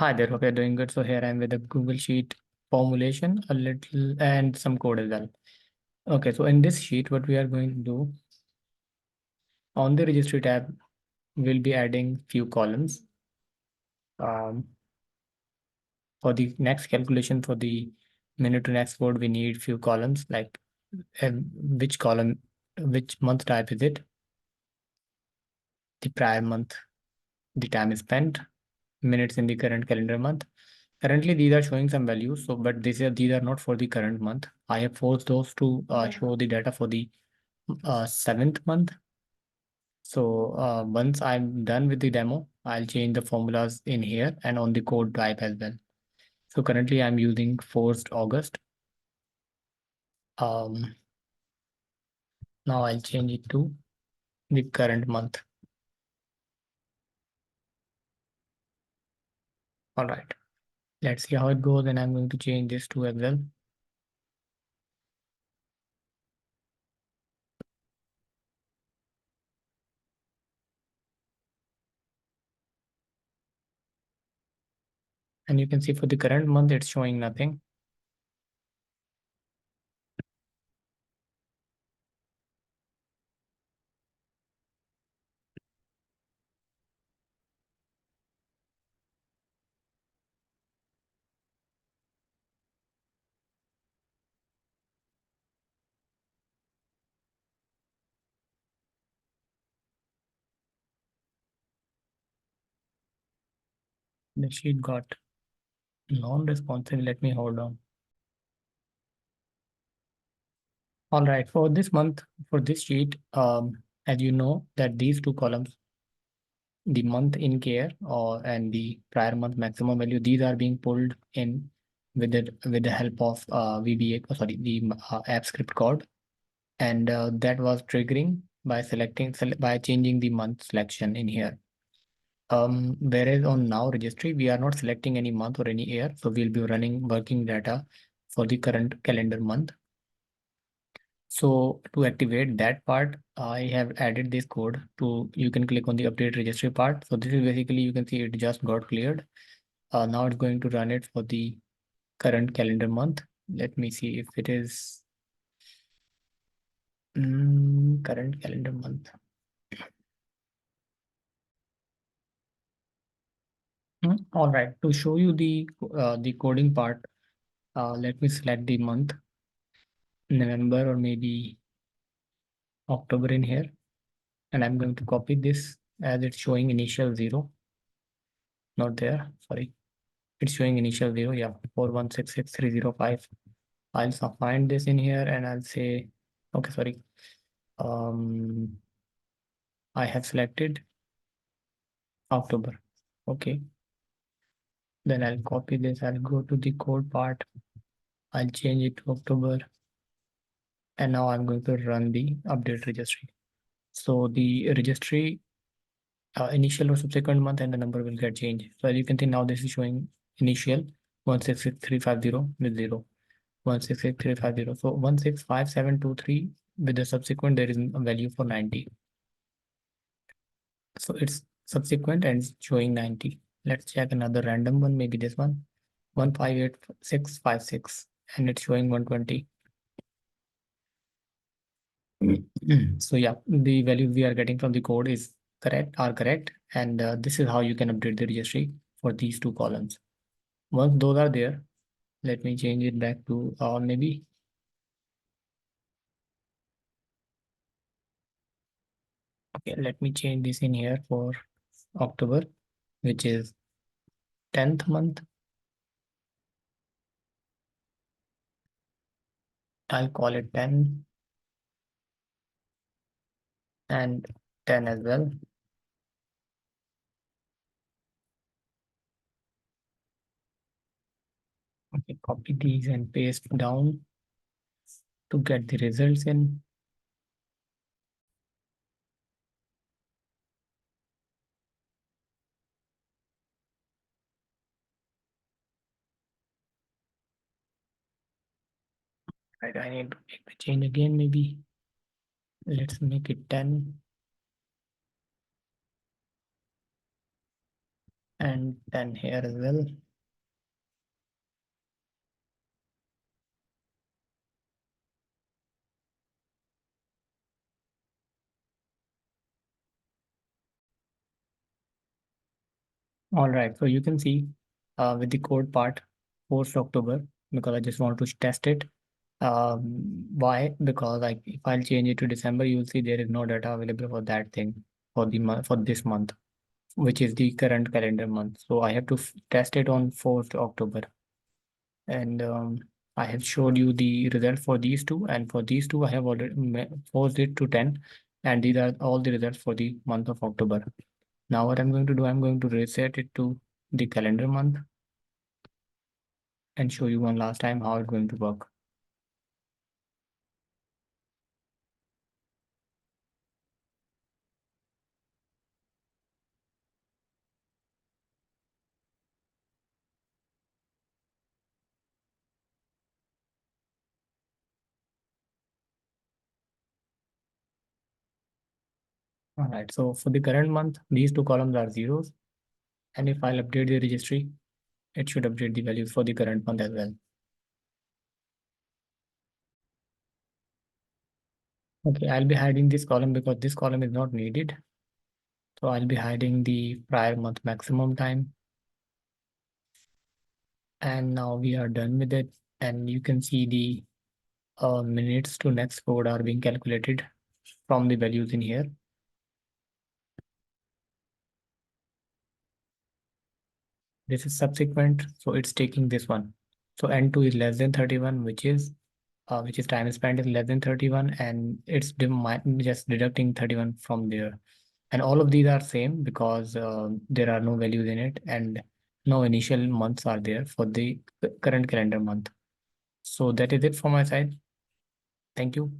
Hi there, hope you're doing good. So here I'm with a Google Sheet formulation, a little and some code as well. Okay, so in this sheet, what we are going to do on the registry tab, we'll be adding few columns. For the next calculation for the minute to next code, we need few columns like which column, which month type is it, the prior month, the time spent, minutes in the current calendar month. Currently, these are showing some values, so but these are not for the current month. I have forced those to show the data for the seventh month. So once I'm done with the demo, I'll change the formulas in here and on the code type as well. So currently I'm using forced August. Um, Now I'll change it to the current month. All right, let's see how it goes, and I'm going to change this to as well. And you can see for the current month, it's showing nothing. The sheet got non-responsive. Let me hold on. All right, for this month, for this sheet, as you know that these two columns, the month in care or and the prior month maximum value, these are being pulled in with the help of VBA, the app script code, and that was triggering by by changing the month selection in here. Whereas on now registry, we are not selecting any month or any year, so we'll be running working data for the current calendar month. So to activate that part, I have added this code to, you can click on the update registry part. So this is basically, you can see it just got cleared. Now it's going to run it for the current calendar month. Let me see if it is current calendar month. All right, to show you the coding part, let me select the month, November or maybe October in here, and I'm going to copy this as it's showing initial 0, not there, sorry. It's showing initial 0, yeah, 4166305. I'll find this in here and I'll say, okay, sorry. I have selected October. Okay. Then I'll copy this. I'll go to the code part. I'll change it to October. And now I'm going to run the update registry. So the registry initial or subsequent month and the number will get changed. So as you can see now this is showing initial 166350 with 0. 166350. So 165723 with the subsequent there is a value for 90. So it's subsequent and it's showing 90. Let's check another random one, maybe this one. 158656 and it's showing 120. So yeah, the value we are getting from the code is correct, and this is how you can update the registry for these two columns. Once those are there, let me change it back to maybe. Okay, let me change this in here for October, which is 10th month. I'll call it 10 and 10 as well. Okay, copy these and paste down to get the results in. Right, I need to make the change again, maybe. Let's make it 10. and 10 here as well. All right, so you can see with the code part, 4th October, because I just want to test it. Why? Because like if I'll change it to December, you'll see there is no data available for that thing for the month for this month, which is the current calendar month. So I have to test it on 4th October. And I have showed you the result for these two, and for these two I have already forced it to 10, and these are all the results for the month of October. Now what I'm going to do, I'm going to reset it to the calendar month and show you one last time how it's going to work. All right, so for the current month, these two columns are zeros, and if I'll update the registry, it should update the values for the current month as well. Okay, I'll be hiding this column because this column is not needed. So I'll be hiding the prior month maximum time. And now we are done with it. And you can see the minutes to next code are being calculated from the values in here. This is subsequent, so it's taking this one. So N2 is less than 31, which is time spent is less than 31, and it's just deducting 31 from there. And all of these are same because there are no values in it and no initial months are there for the current calendar month. So that is it from my side. Thank you.